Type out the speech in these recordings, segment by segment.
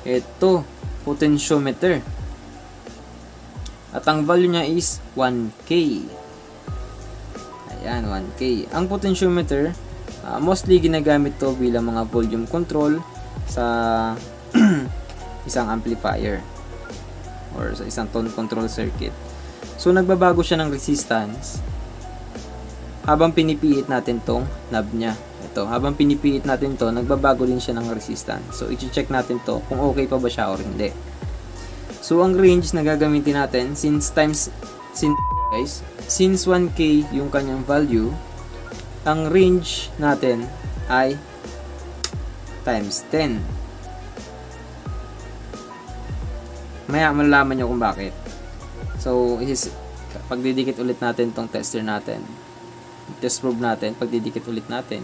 ito, potentiometer. At ang value niya is 1K. Ayan, 1K. Ang potentiometer, mostly ginagamit to bilang mga volume control sa isang amplifier or sa isang tone control circuit. So, nagbabago siya ng resistance habang pinipiit natin tong knob niya. Ito, habang pinipiit natin to, nagbabago din siya ng resistance. So, i-check natin to kung okay pa ba siya or hindi. So, ang range na gagamitin natin, since 1K yung kanyang value, ang range natin ay times 10. Maya, malalaman nyo kung bakit. So, pagdidikit ulit natin tong tester natin. Test probe natin, pagdidikit ulit natin.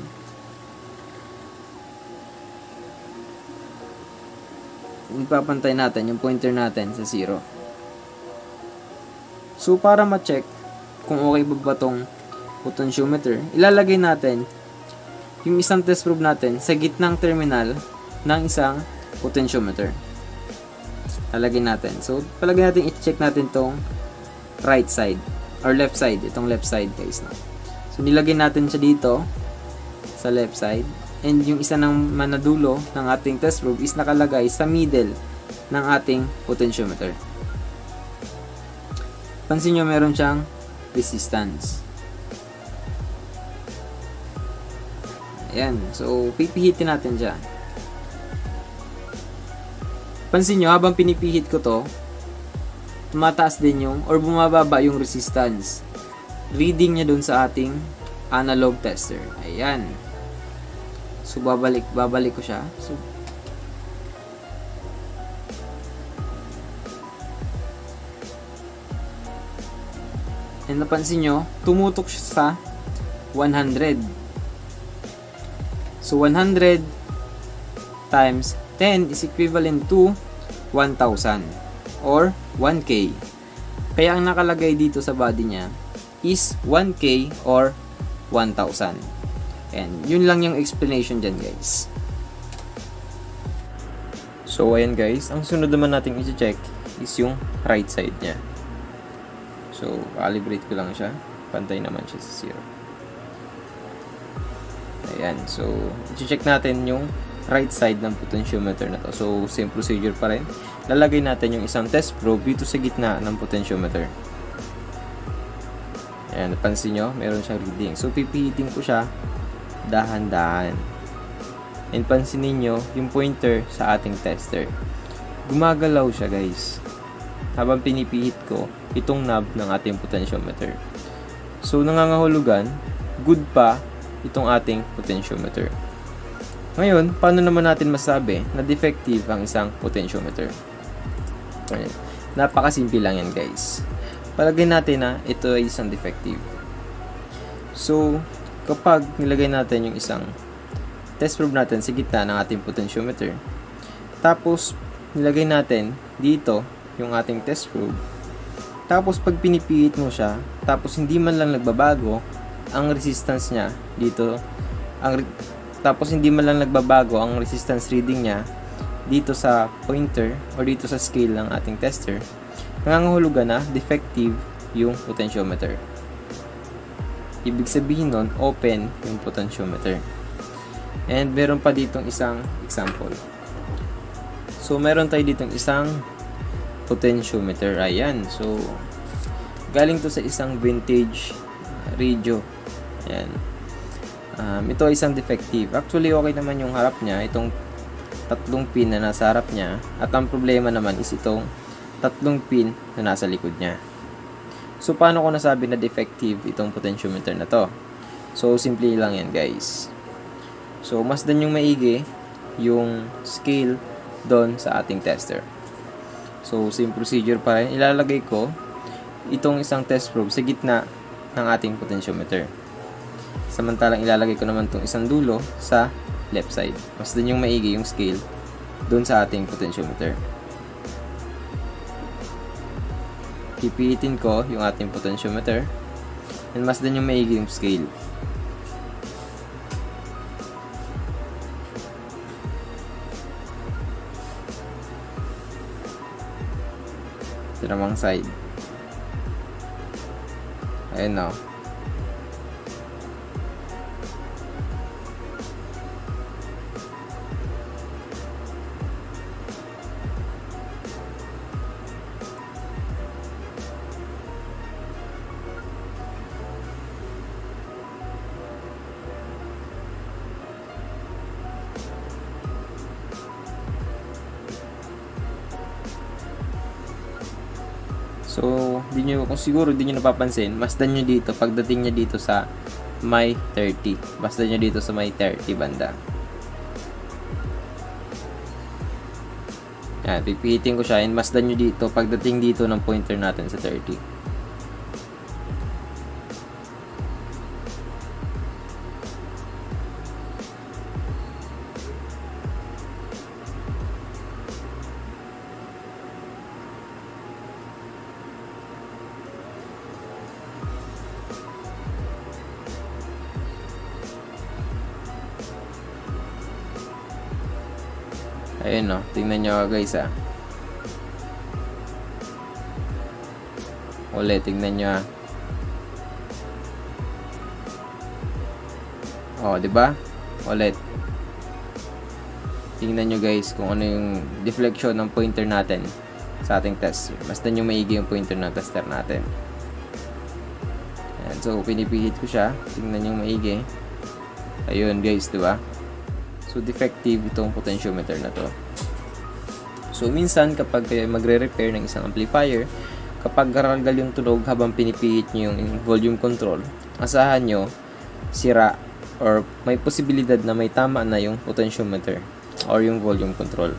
Ipapantay natin yung pointer natin sa 0. So, para ma-check kung okay ba itong potentiometer, ilalagay natin yung isang test probe natin sa gitnang terminal ng isang potentiometer. Lalagay natin. So, palagay natin, i-check natin tong right side or left side. Itong left side, guys. No? So, nilagay natin siya dito sa left side. And yung isa ng manadulo ng ating test probe is nakalagay sa middle ng ating potentiometer. Pansin nyo, meron siyang resistance. Ayan. So, pipihitin natin dyan. Pansin nyo, habang pinipihit ko to, tumataas din yung, or bumababa yung resistance. Reading niya dun sa ating analog tester. Ayan. So, babalik ko siya. So, and napansin nyo, tumutok siya sa 100. So, 100 times 10 is equivalent to 1,000 or 1K. Kaya ang nakalagay dito sa body niya is 1K or 1,000. And yun lang yung explanation dyan, guys. So, ayan guys. Ang sunod naman natin i-check is yung right side niya. So, calibrate ko lang siya. Pantay naman siya sa 0. Ayan. So, i-check natin yung right side ng potentiometer na to. So, same procedure pa rin. Lalagay natin yung isang test probe dito sa gitna ng potentiometer. Ayan, napansin nyo, meron siyang reading. So, pipihitin ko siya dahan-dahan. And pansinin nyo yung pointer sa ating tester. Gumagalaw siya, guys. Habang pinipihit ko itong knob ng ating potentiometer. So, nangangahulugan, good pa itong ating potentiometer. Ngayon, paano naman natin masabi na defective ang isang potentiometer? Ayan. Napakasimple lang yan, guys. Palagay natin na ito ay isang defective. So, kapag nilagay natin yung isang test probe natin sa gitna ng ating potentiometer, tapos nilagay natin dito yung ating test probe, tapos pag pinipihit mo siya, tapos hindi man lang nagbabago ang resistance niya dito, tapos hindi man lang nagbabago ang resistance reading niya dito sa pointer or dito sa scale ng ating tester, nangangahulugan na defective yung potentiometer. Ibig sabihin nun, open yung potentiometer. And meron pa ditong isang example. So, meron tayo ditong isang potentiometer. Ayan. So, galing to sa isang vintage radio. Ayan. Ito ay isang defective. Actually, okay naman yung harap niya. Itong tatlong pin na nasa harap niya. At ang problema naman is itong tatlong pin na nasa likod niya. So, paano ko nasabi na defective itong potentiometer na to? So, simple lang yan, guys. So, masdan yung maigi yung scale doon sa ating tester. So, same procedure pa rin. Ilalagay ko itong isang test probe sa gitna ng ating potentiometer. Samantalang ilalagay ko naman itong isang dulo sa left side. Masdan yung maigi yung scale doon sa ating potentiometer. Pipihitin ko yung ating potentiometer and masdan yung maigi yung scale. Ito namang side. Ayun na. So, kung siguro di nyo napapansin, masdan nyo dito, pagdating nyo dito sa may 30. Masdan nyo dito sa may 30 banda. Yan, pipihitin ko siya, and masdan nyo dito, pagdating dito ng pointer natin sa 30. Ayun no, tingnan nyo guys Ulit, tingnan nyo diba? Ulit. Tingnan nyo guys kung ano yung deflection ng pointer natin sa ating tester. Basta nyo maigi yung pointer ng tester natin. Ayan, so pinipihit ko siya. Tingnan nyo maigi. Ayun guys, diba? So, defective itong potentiometer na to. So, minsan kapag magre-repair ng isang amplifier, kapag garagal yung tunog habang pinipihit nyo yung volume control, asahan nyo, sira or may posibilidad na may tama na yung potentiometer or yung volume control.